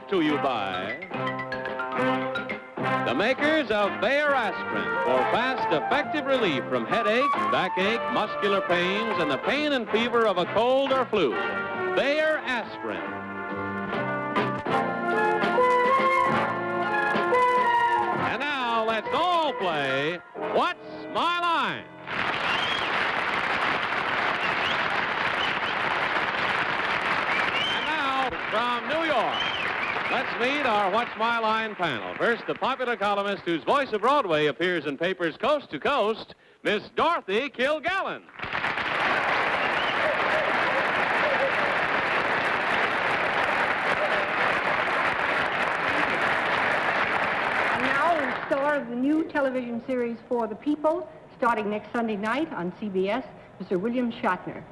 brought to you by the makers of Bayer Aspirin for fast, effective relief from headache, backache, muscular pains, and the pain and fever of a cold or flu. Bayer Aspirin. And now let's all play What's My Line? And now from New York, let's meet our What's My Line panel. First, the popular columnist whose voice of Broadway appears in papers coast to coast, Miss Dorothy Kilgallen. And now the star of the new television series For the People, starting next Sunday night on CBS, Mr. William Shatner.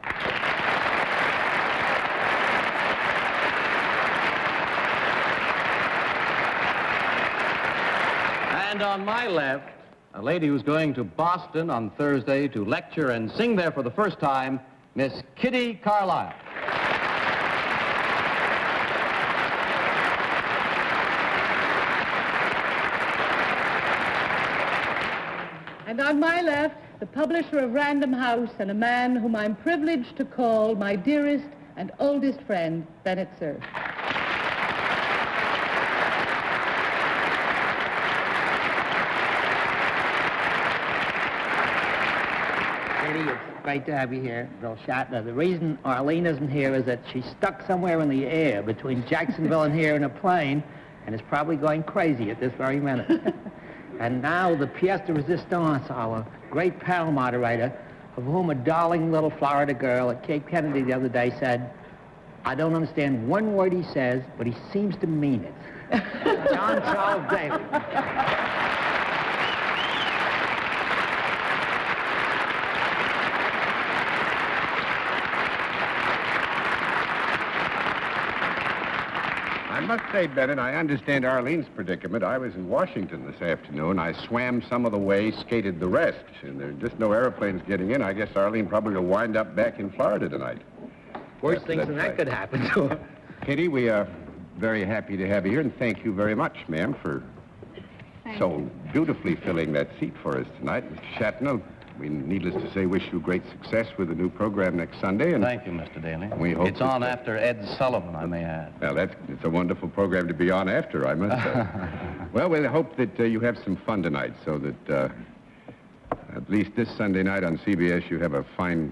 And on my left, a lady who's going to Boston on Thursday to lecture and sing there for the first time, Miss Kitty Carlisle. And on my left, the publisher of Random House and a man whom I'm privileged to call my dearest and oldest friend, Bennett, Cerf. It's great to have you here, Bill Shatner. The reason Arlene isn't here is that she's stuck somewhere in the air between Jacksonville and here in a plane and is probably going crazy at this very minute. And now the pièce de résistance, our great panel moderator, of whom a darling little Florida girl at Cape Kennedy the other day said, "I don't understand one word he says, but he seems to mean it." John Charles Daly. I must say, Bennett, I understand Arlene's predicament. I was in Washington this afternoon. I swam some of the way, skated the rest, and there are just no airplanes getting in. I guess Arlene probably will wind up back in Florida tonight. Worse things than that could happen to her. Kitty, we are very happy to have you here, and thank you very much, ma'am, for so beautifully filling that seat for us tonight. Mr. Shatner, we, needless to say, wish you great success with the new program next Sunday. And Thank you, Mr. Daly. We hope it's on after Ed Sullivan, I may add. Well, it's a wonderful program to be on after, I must say. Well, we hope that you have some fun tonight, so that at least this Sunday night on CBS you have a fine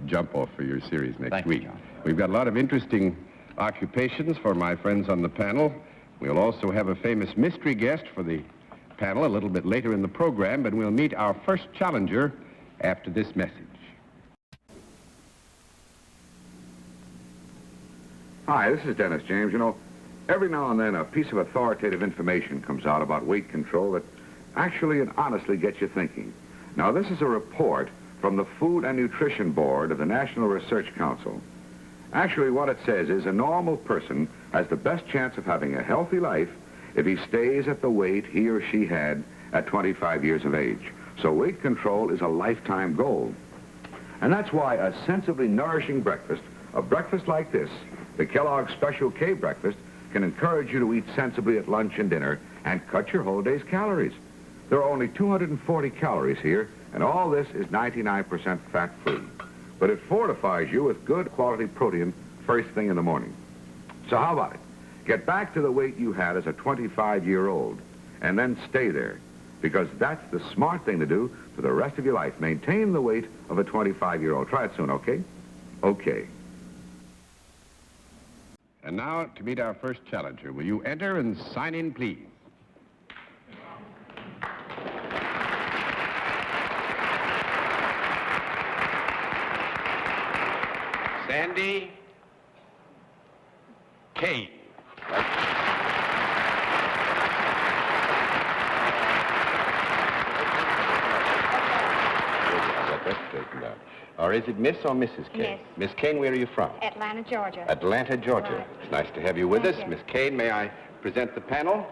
jump-off for your series next week. You, John. We've got a lot of interesting occupations for my friends on the panel. We'll also have a famous mystery guest for the panel a little bit later in the program, but we'll meet our first challenger after this message. Hi, this is Dennis James. You know, every now and then a piece of authoritative information comes out about weight control that actually and honestly gets you thinking. Now, this is a report from the Food and Nutrition Board of the National Research Council. Actually, what it says is a normal person has the best chance of having a healthy life if he stays at the weight he or she had at 25 years of age. So weight control is a lifetime goal. And that's why a sensibly nourishing breakfast, a breakfast like this, the Kellogg's Special K breakfast, can encourage you to eat sensibly at lunch and dinner and cut your whole day's calories. There are only 240 calories here, and all this is 99% fat-free. But it fortifies you with good quality protein first thing in the morning. So how about it? Get back to the weight you had as a 25-year-old, and then stay there. Because that's the smart thing to do for the rest of your life. Maintain the weight of a 25-year-old. Try it soon, okay? Okay. And now to meet our first challenger. Will you enter and sign in, please? Sandy Kane. Or is it Miss or Mrs. Kane? Miss. Miss Kane, where are you from? Atlanta, Georgia. Atlanta, Georgia. Right. It's nice to have you with Thank us. you. Miss Kane, may I present the panel?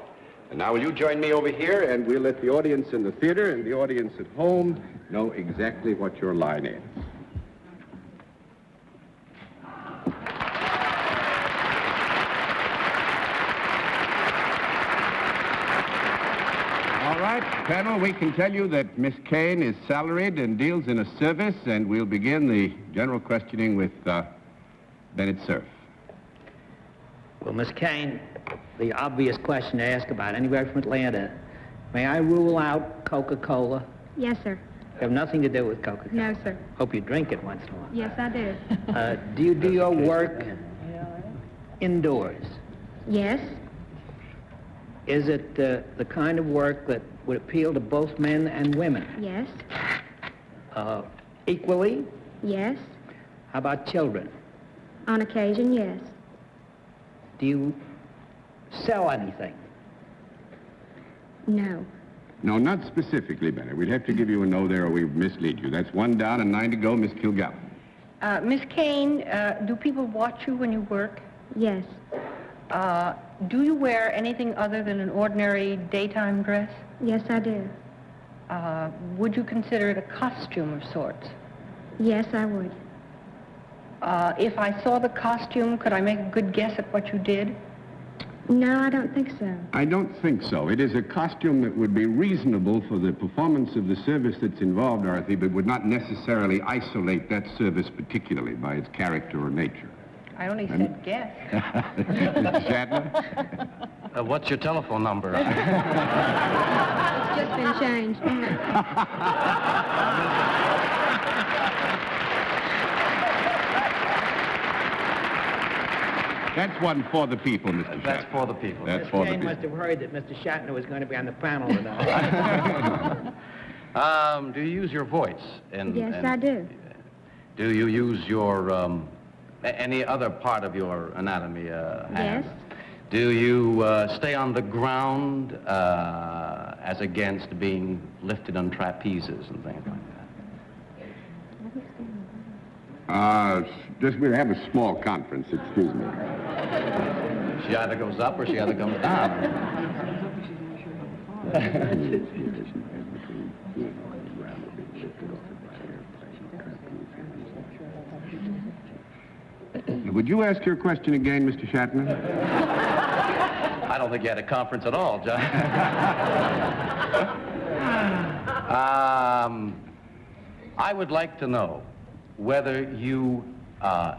And now will you join me over here, and we'll let the audience in the theater and the audience at home know exactly what your line is. Panel, we can tell you that Miss Kane is salaried and deals in a service, and we'll begin the general questioning with Bennett Cerf. Well, Miss Kane, the obvious question to ask about anywhere from Atlanta, may I rule out Coca-Cola? Yes, sir. Have nothing to do with Coca-Cola? No, sir. Hope you drink it once in a while. Yes, I do. Do you do your work indoors? Yes. Is it the kind of work that would appeal to both men and women? Yes. Equally? Yes. How about children? On occasion, yes. Do you sell anything? No. No, not specifically, Bennett. We'd have to give you a no there or we'd mislead you. That's 1 down and 9 to go, Miss Kilgallen. Miss Kane, do people watch you when you work? Yes. Do you wear anything other than an ordinary daytime dress? Yes, I do. Would you consider it a costume of sorts? Yes, I would. If I saw the costume, could I make a good guess at what you did? No, I don't think so. I don't think so. It is a costume that would be reasonable for the performance of the service that's involved, Dorothy, but would not necessarily isolate that service particularly by its character or nature. I only said guess. Mr. Shatner? What's your telephone number? It's just been changed. That's one for the people, Mr. Shatner. That's for the people. That's Miss for the Kane people. must have heard that Mr. Shatner was going to be on the panel tonight. Do you use your voice? Yes, I do. Do you use your, any other part of your anatomy? Yes. Do you stay on the ground as against being lifted on trapezes and things like that? Just we'll have a small conference, excuse me. She either goes up or she either comes down. Would you ask your question again, Mr. Shatner? I don't think you had a conference at all, John. I would like to know whether you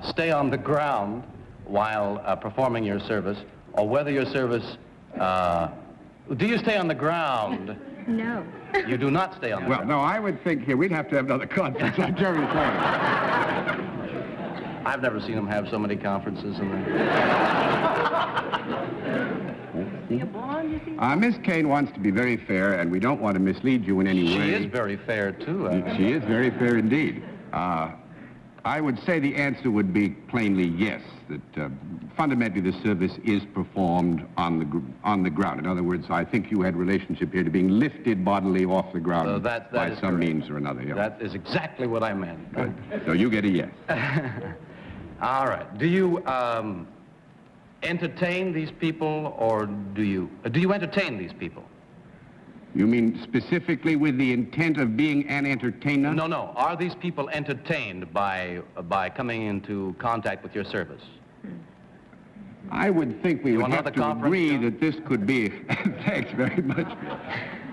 stay on the ground while performing your service, or whether your service... do you stay on the ground? No. You do not stay on the ground. Well, no, I would think here we'd have to have another conference. I'm terribly sorry. I've never seen them have so many conferences. Miss Kane wants to be very fair, and we don't want to mislead you in any way. She is very fair, too. She is very fair indeed. I would say the answer would be plainly yes, that fundamentally the service is performed on the ground. In other words, I think you had relationship here to being lifted bodily off the ground that by is some correct. means or another. Yeah. That is exactly what I meant. Good. So you get a yes. All right. Do you entertain these people, or do you entertain these people? You mean specifically with the intent of being an entertainer? No, no. Are these people entertained by coming into contact with your service? I would think we would have to agree John? that this could be... Thanks very much.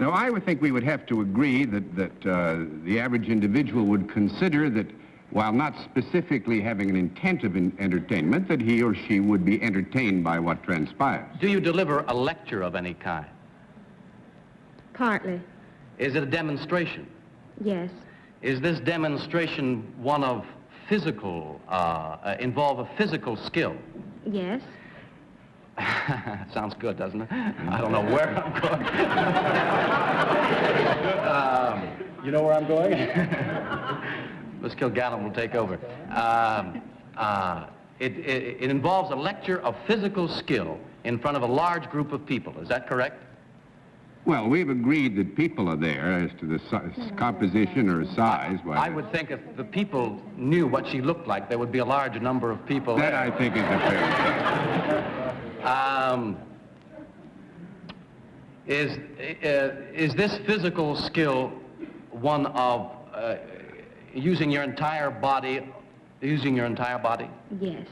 No, I would think we would have to agree that the average individual would consider that while not specifically having an intent of entertainment, that he or she would be entertained by what transpires. Do you deliver a lecture of any kind? Partly. Is it a demonstration? Yes. Is this demonstration one of physical, involve a physical skill? Yes. Sounds good, doesn't it? I don't know where I'm going. You know where I'm going? Miss Kilgallen will take over. It involves a lecture of physical skill in front of a large group of people. Is that correct? Well, we've agreed that people are there as to the composition or size. I would think if the people knew what she looked like, there would be a large number of people That there. I think is a fair Is this physical skill one of using your entire body? Using your entire body? Yes.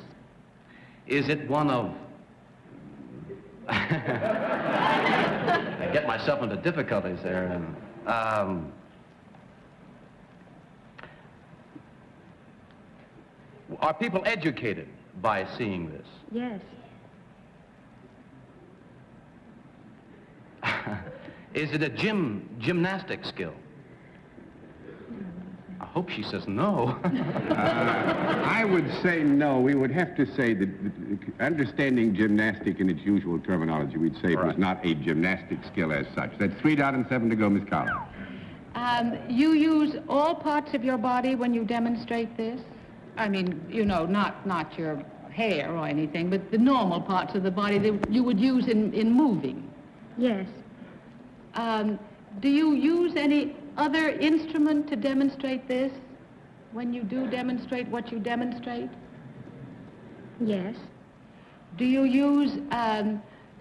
Is it one of I get myself into difficulties there. Are people educated by seeing this? Yes. Is it a gymnastic skill? I hope she says no. I would say no. We would have to say that understanding gymnastic in its usual terminology, we'd say it was not a gymnastic skill as such. That's 3 down and 7 to go, Miss Carlisle. You use all parts of your body when you demonstrate this? I mean, you know, not your hair or anything, but the normal parts of the body that you would use in moving. Yes. Do you use any other instrument to demonstrate this when you do demonstrate what you demonstrate? Yes. Do you use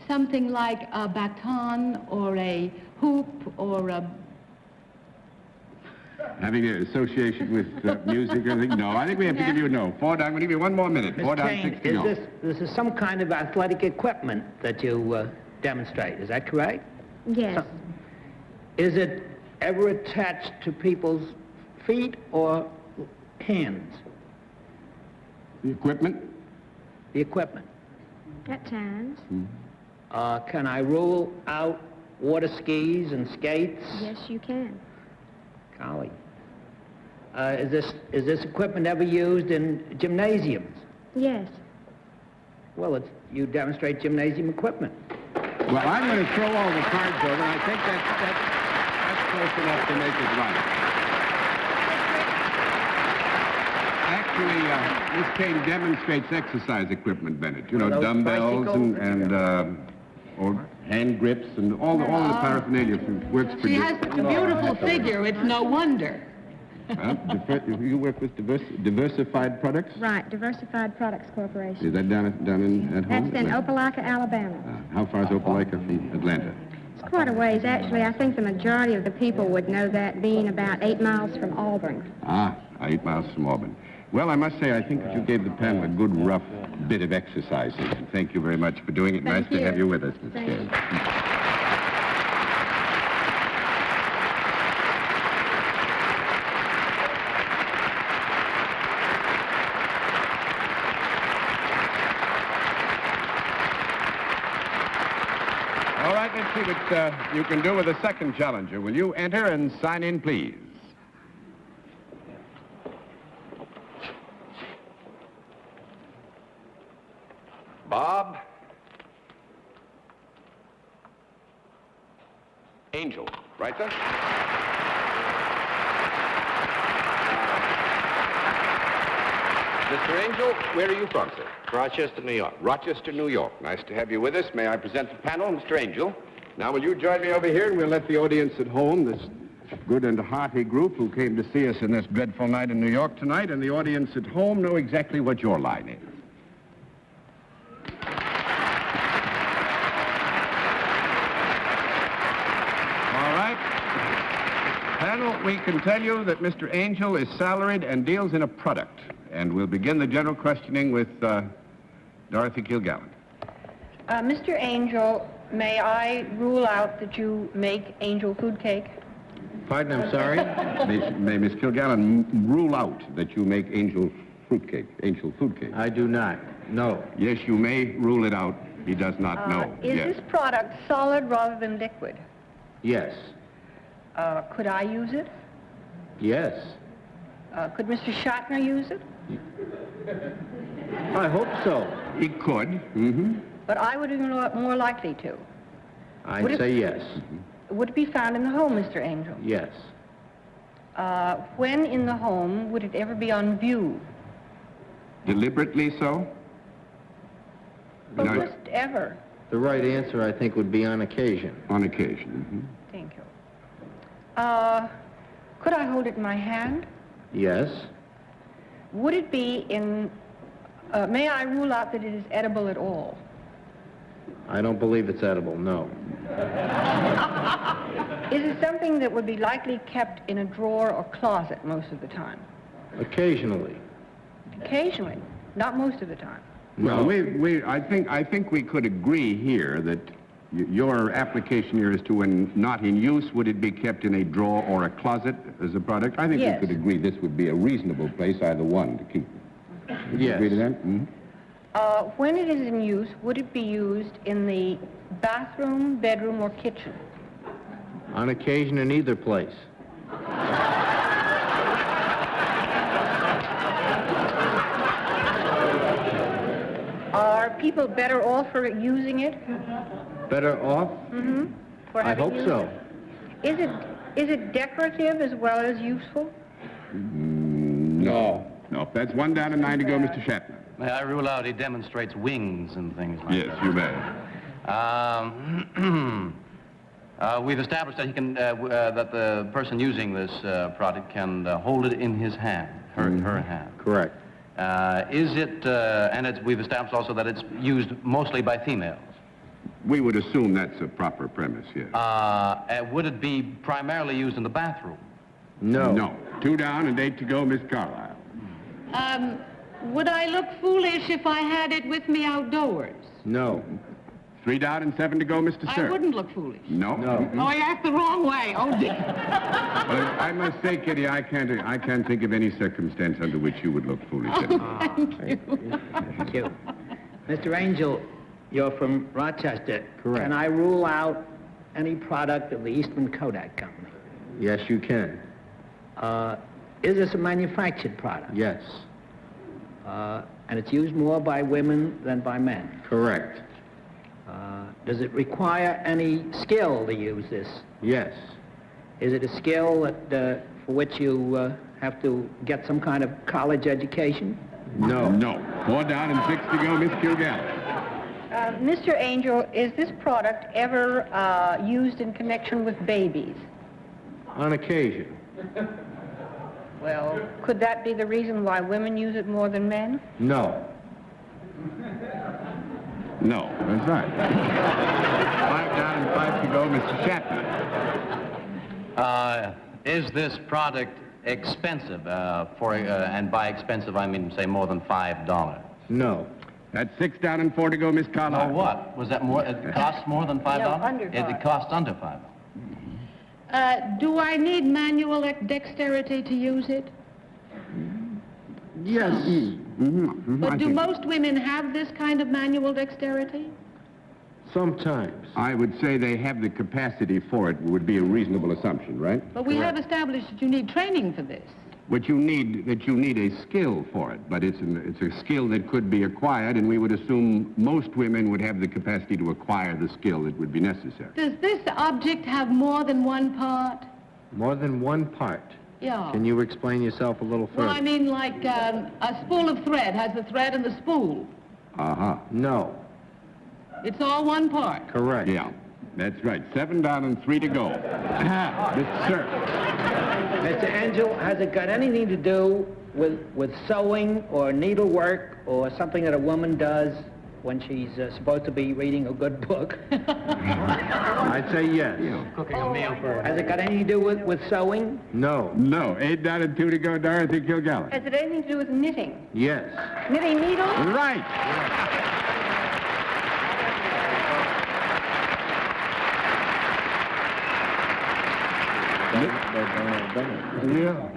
something like a baton or a hoop or a... Having an association with music or anything? No, I think we have to give you a no. 4 down. I'm going to give you 1 more minute. 4 down, Kane, 6 to go. this is some kind of athletic equipment that you demonstrate. Is that correct? Yes. Is it ever attached to people's feet or hands? The equipment? The equipment. At times. Can I rule out water skis and skates? Yes, you can. Golly. Is this equipment ever used in gymnasiums? Yes. Well, you demonstrate gymnasium equipment. Well, I'm going to throw all the cards over, and I think that's close enough to make it right. Actually, Miss Kane demonstrates exercise equipment, Bennett. You know, dumbbells or hand grips and all the paraphernalia works for She has such a beautiful figure, it's no wonder. You work with Diversified Products? Right, Diversified Products Corporation. Is that down at home? That's in Opelika, Alabama. How far is Opelika from Atlanta? It's quite a ways, actually. I think the majority of the people would know that, being about 8 miles from Auburn. 8 miles from Auburn. Well, I must say, I think that you gave the panel a good, rough bit of exercise. And thank you very much for doing it. Thank Nice to have you with us, Miss Thank Kane. you. All right, let's see what you can do with the second challenger. Will you enter and sign in, please? Bob. Angel, right, sir? Mr. Angel, where are you from, sir? Rochester, New York. Rochester, New York. Nice to have you with us. May I present the panel, Mr. Angel? Now, will you join me over here, and we'll let the audience at home, this good and hearty group who came to see us in this dreadful night in New York tonight, and the audience at home know exactly what your line is. All right. Panel, we can tell you that Mr. Angel is salaried and deals in a product. And we'll begin the general questioning with Dorothy Kilgallen. Mr. Angel, may I rule out that you make angel food cake? Pardon, I'm sorry? May Miss Kilgallen rule out that you make angel food cake? I do not. No. Yes, you may rule it out. He does not know. Is Yes. this product solid rather than liquid? Yes. Could I use it? Yes. Could Mr. Shatner use it? I hope so. He could. Mm-hmm. But I would be more likely to. I'd say yes. Would it be found in the home, Mr. Angel? Yes. When in the home would it ever be on view? Deliberately so? Or No. just ever? The right answer, I think, would be on occasion. On occasion. Thank you. Could I hold it in my hand? Yes. Would it be in... may I rule out that it is edible at all? I don't believe it's edible, no. Is it something that would be likely kept in a drawer or closet most of the time? Occasionally. Occasionally, not most of the time. Well, I think we could agree here that Your application here is to when not in use, would it be kept in a drawer or a closet as a product? I think Yes. we could agree this would be a reasonable place, either one, to keep it. Would you agree to that? Mm-hmm. When it is in use, would it be used in the bathroom, bedroom, or kitchen? On occasion, in either place. Are people better off for using it? Better off? Mm-hmm. For I having hope used so. it? Is it decorative as well as useful? No. No, that's 1 down and 9 to go, Mr. Shatner. May I rule out he demonstrates wings and things like Yes, that? you may. We've established that he can, that the person using this product can hold it in his hand, her hand. Correct. Is it, and we've established also that it's used mostly by females. We would assume that's a proper premise, yes. Would it be primarily used in the bathroom? No. No. 2 down and 8 to go, Miss Carlisle. Would I look foolish if I had it with me outdoors? No. 3 down and 7 to go, Mr. I Cerf. wouldn't look foolish. No. No. Oh, I asked the wrong way. Oh, dear. Well, I must say, Kitty, I can't think of any circumstance under which you would look foolish. Thank you. Mr. Angel, you're from Rochester. Correct. Can I rule out any product of the Eastman Kodak Company? Yes, you can. Is this a manufactured product? Yes. And it's used more by women than by men? Correct. Does it require any skill to use this? Yes. Is it a skill that, for which you have to get some kind of college education? No. No. 4 down and 6 to go, Miss Kilgallen. Mr. Angel, is this product ever used in connection with babies? On occasion. Well, could that be the reason why women use it more than men? No. No, that's right. 5 down and 5 to go, Mr. Shatner. Is this product expensive? And by expensive, I mean, say, more than $5? No. That's 6 down and 4 to go, Miss Carlisle. Oh, what? Was that more? It costs more than $5? No, under It $5. costs under $5. Do I need manual dexterity to use it? Yes. But do most women have this kind of manual dexterity? Sometimes. I would say they have the capacity for it, would be a reasonable assumption, right? But we have established that you need training for this. But you need a skill for it, but it's a skill that could be acquired, and we would assume most women would have the capacity to acquire the skill that would be necessary. Does this object have more than one part? More than one part. Yeah. Can you explain yourself a little further? Well, I mean, like a spool of thread has the thread and the spool. Uh-huh. No. It's all one part. Correct. Yeah, that's right. 7 down and 3 to go. Mr. Cerf. Mr. Angel, has it got anything to do with sewing or needlework or something that a woman does when she's supposed to be reading a good book? I'd say yes. Cooking a meal for... Has it got anything to do with sewing? No. No, 8 down and 2 to go, Dorothy Kilgallen. Has it anything to do with knitting? Yes. Knitting needles? Right. Yeah.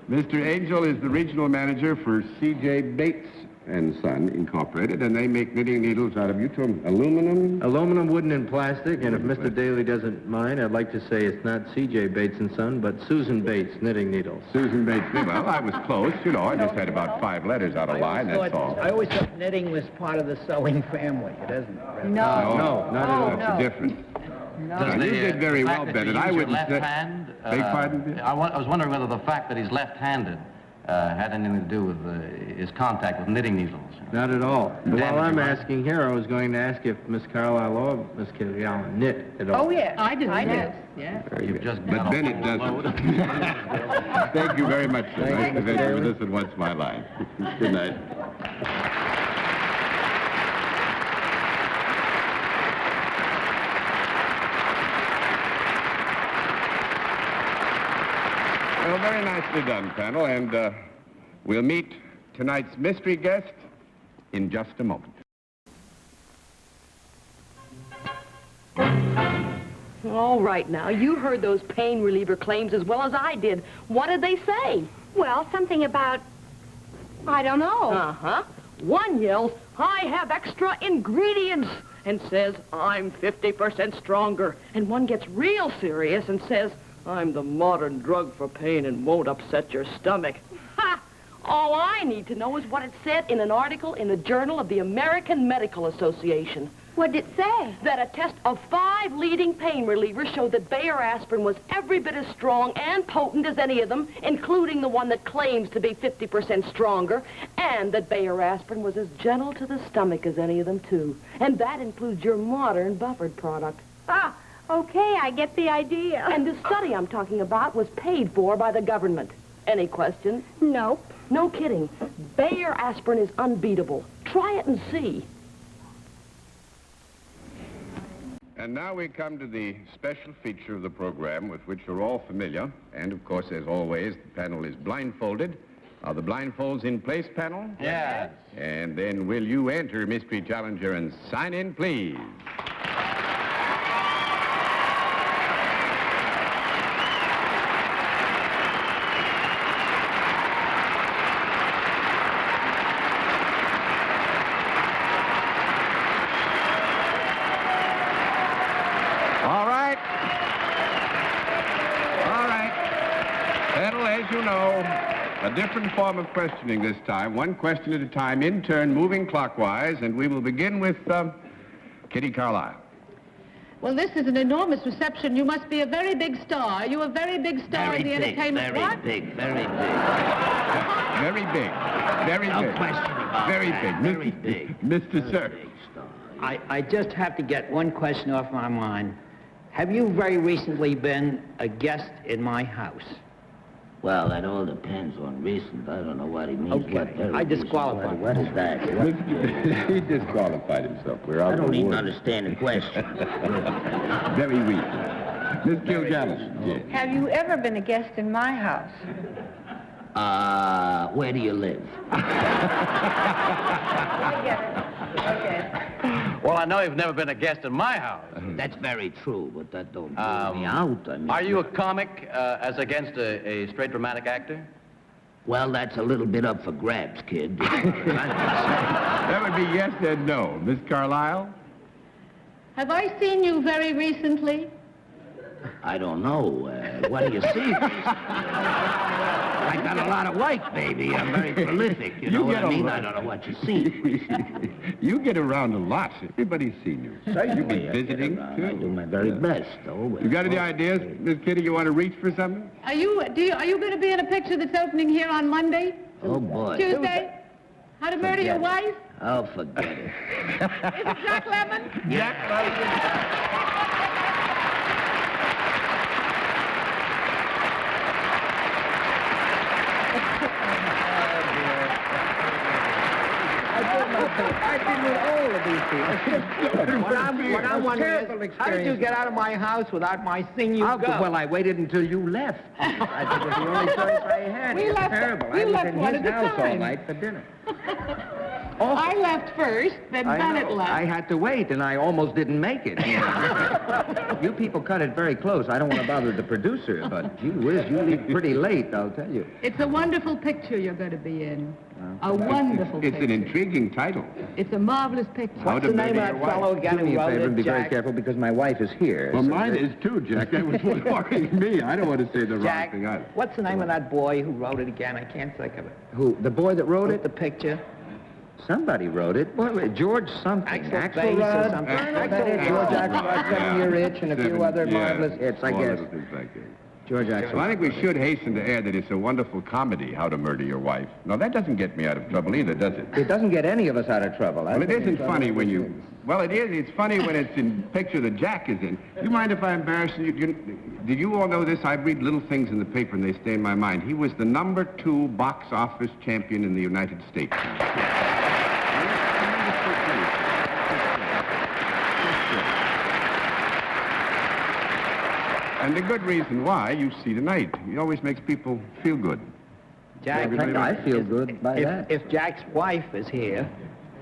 Mr. Angel is the regional manager for C.J. Bates and Son, Incorporated, and they make knitting needles out of aluminum. Aluminum, wooden, and plastic, and if Mr. Daly doesn't mind, I'd like to say it's not C.J. Bates and Son, but Susan Bates knitting needles. Susan Bates. Well, I was close. I just had about 5 letters out of line, that's all. I always thought knitting was part of the sewing family. It isn't. Really. No. No, not at all. That's different. No. Now, you did very well, Bennett. I wouldn't left say... hand, Beg pardon? I was wondering whether the fact that he's left-handed had anything to do with his contact with knitting needles. Not at all. But while I'm Damage, asking here, I was going to ask if Miss Carlisle or Miss Kilgallen knit at all. Oh, yes. I do. Yes. Yes. You've just But got a Bennett whole doesn't. load. Thank you very much, sir. Thank Nice you, to visit Mr. with us, and once my line. Good night. Well, very nicely done, panel, and we'll meet tonight's mystery guest in just a moment. All right, now, you heard those pain reliever claims as well as I did. What did they say? Well, something about, I don't know. Uh-huh. One yells, I have extra ingredients, and says, I'm 50% stronger. And one gets real serious and says, I'm the modern drug for pain and won't upset your stomach. Ha! All I need to know is what it said in an article in the Journal of the American Medical Association. What did it say? That a test of 5 leading pain relievers showed that Bayer aspirin was every bit as strong and potent as any of them, including the one that claims to be 50% stronger, and that Bayer aspirin was as gentle to the stomach as any of them, too. And that includes your modern buffered product. Ah, okay, I get the idea. And the study I'm talking about was paid for by the government. Any questions? Nope. No kidding. Bayer aspirin is unbeatable. Try it and see. And now we come to the special feature of the program with which you're all familiar. And, of course, as always, the panel is blindfolded. Are the blindfolds in place, panel? Yes. And then will you enter, Mystery Challenger, and sign in, please? A different form of questioning this time, one question at a time, in turn, moving clockwise, and we will begin with Kitty Carlisle. Well, this is an enormous reception. You must be a very big star. Are you a very big star in the entertainment? Very big. Very big. Very No big. question about Very that. big. Very big. Mr. Cerf. I just have to get one question off my mind. Have you very recently been a guest in my house? Well, that all depends on recent. I don't know what he means. Okay, I disqualify. What is that? He disqualified himself. We're out I of don't even order. understand the question. Very recent. Miss Kilgallen. Yes. Have you ever been a guest in my house? Where do you live? I get it. Okay. Well, I know you've never been a guest in my house. That's very true, but that don't rule me out. I mean, Are you a comic as against a straight dramatic actor? Well, that's a little bit up for grabs, kid. That would be yes and no. Miss Carlisle? Have I seen you very recently? I don't know. What do you see? I got a lot of work, baby. I'm very prolific. You know what I mean? I don't know what you see. You get around a lot. Everybody's seen you. You be visiting, too. I do my very best, though. You got any ideas, Miss Kitty? You want to reach for something? Are you going to be in a picture that's opening here on Monday? Oh, boy. Tuesday? How to Murder Your Wife? Oh, forget it. Is it Jack Lemmon? Jack Lemmon. I've been with all of these people. What I wonder is, how did you get out of my house without my seeing you go? Well, I waited until you left. I think it was the only choice I had. We It was left- terrible. we I was left in one his at a house all time. night for dinner. I left first, then Bennett left. I had to wait, and I almost didn't make it. You people cut it very close. I don't want to bother the producer, but gee whiz, you leave pretty late, I'll tell you. It's a wonderful picture you're going to be in. A wonderful It's picture. an intriguing title. It's a marvelous picture. How to the name Murder of Your that fellow Wife. again Do me who a wrote favor and it, be very Jack? careful because my wife is here. Well, so mine that- is too, Jack. That was what's worrying me. I don't want to say the wrong Jack, thing either. what's the name of that boy who wrote it again? I can't think of it. Who? The boy that wrote it? The picture. Somebody wrote it. Well, George something. Axel Bass or something. George Axelrod, 7-Year Itch, and a few other Yeah, marvelous hits, I small guess. little things like that. George Well, I Axelrod. think we should hasten to add that it's a wonderful comedy, How to Murder Your Wife. Now, that doesn't get me out of trouble either, does it? It doesn't get any of us out of trouble. Well, it isn't funny when you... Well, it is. It's funny when it's in picture that Jack is in. You mind if I embarrass you? Did you all know this? I read little things in the paper and they stay in my mind. He was the #2 box office champion in the United States. And the good reason why, you see tonight. He always makes people feel good. Jack, I feel good by that. If Jack's wife is here,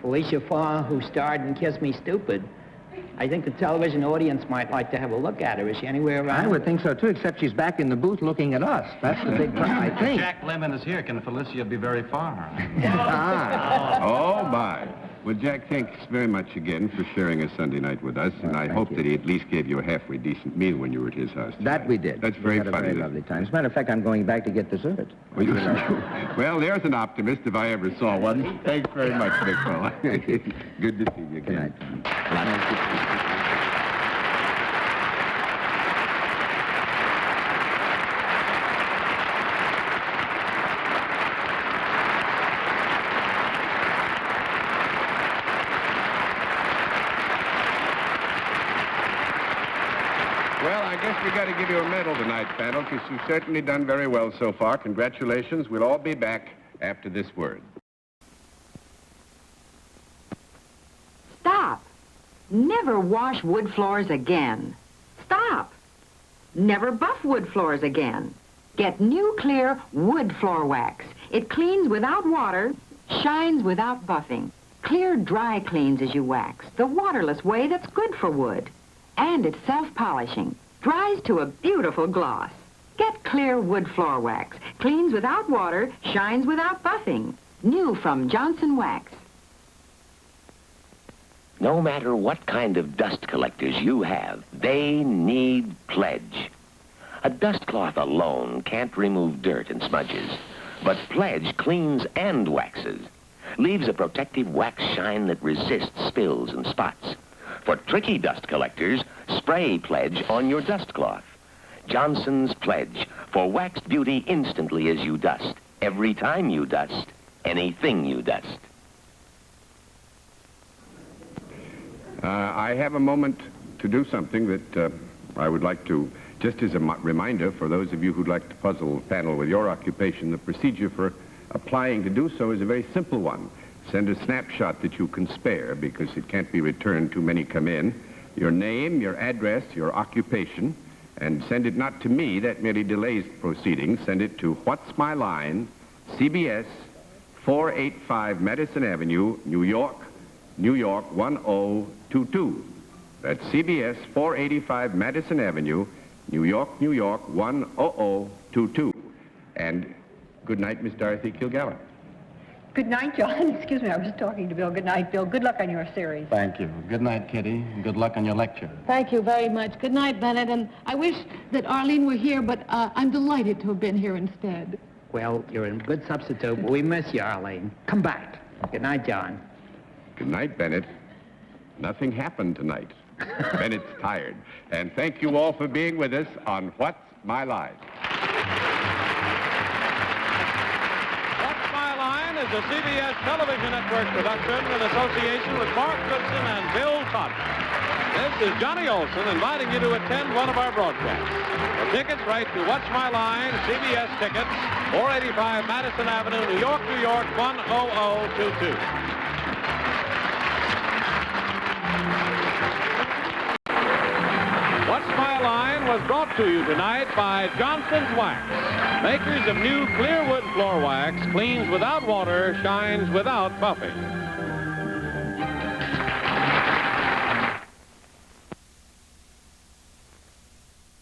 Felicia Farr, who starred in Kiss Me Stupid, I think the television audience might like to have a look at her. Is she anywhere around? I would think so, too, except she's back in the booth looking at us. That's the big problem, I think. Jack Lemmon is here. Can Felicia be very far? Oh, my. Well, Jack, thanks very much again for sharing a Sunday night with us, and I hope that he at least gave you a halfway decent meal when you were at his house. That we did. That's very we had funny. A very lovely time. As a matter of fact, I'm going back to get dessert. Well, there's an optimist if I ever saw one. Thanks very much, big fella. Good to see you again. Good night. Well, I guess we got to give you a medal tonight, panel, because you've certainly done very well so far. Congratulations. We'll all be back after this word. Stop. Never wash wood floors again. Stop. Never buff wood floors again. Get new clear wood floor wax. It cleans without water, shines without buffing. Clear dry cleans as you wax, the waterless way that's good for wood. And it's self-polishing. Dries to a beautiful gloss. Get clear wood floor wax. Cleans without water, shines without buffing. New from Johnson Wax. No matter what kind of dust collectors you have, they need Pledge. A dust cloth alone can't remove dirt and smudges, but Pledge cleans and waxes. Leaves a protective wax shine that resists spills and spots. For tricky dust collectors, spray Pledge on your dust cloth. Johnson's Pledge, for waxed beauty instantly as you dust. Every time you dust, anything you dust. I have a moment to do something that I would like to, just as a reminder for those of you who'd like to puzzle the panel with your occupation, the procedure for applying to do so is a very simple one. Send a snapshot that you can spare, because it can't be returned, too many come in. Your name, your address, your occupation, and send it not to me, that merely delays proceedings. Send it to What's My Line, CBS, 485 Madison Avenue, New York, 1022. That's CBS, 485 Madison Avenue, New York, 10022. And good night, Miss Dorothy Kilgallen. Good night, John. Excuse me, I was talking to Bill. Good night, Bill. Good luck on your series. Thank you. Good night, Kitty. Good luck on your lecture. Thank you very much. Good night, Bennett. And I wish that Arlene were here, but I'm delighted to have been here instead. Well, you're a good substitute, but we miss you, Arlene. Come back. Good night, John. Good night, Bennett. Nothing happened tonight. Bennett's tired. And thank you all for being with us on What's My Line. What's My Line is a CBS television network production in association with Mark Goodson and Bill Totten. This is Johnny Olson inviting you to attend one of our broadcasts. For tickets, write to What's My Line, CBS Tickets, 485 Madison Avenue, New York, 10022. What's My Line was brought to you tonight by Johnson's Wax, makers of new clear wood floor wax, cleans without water, shines without buffing.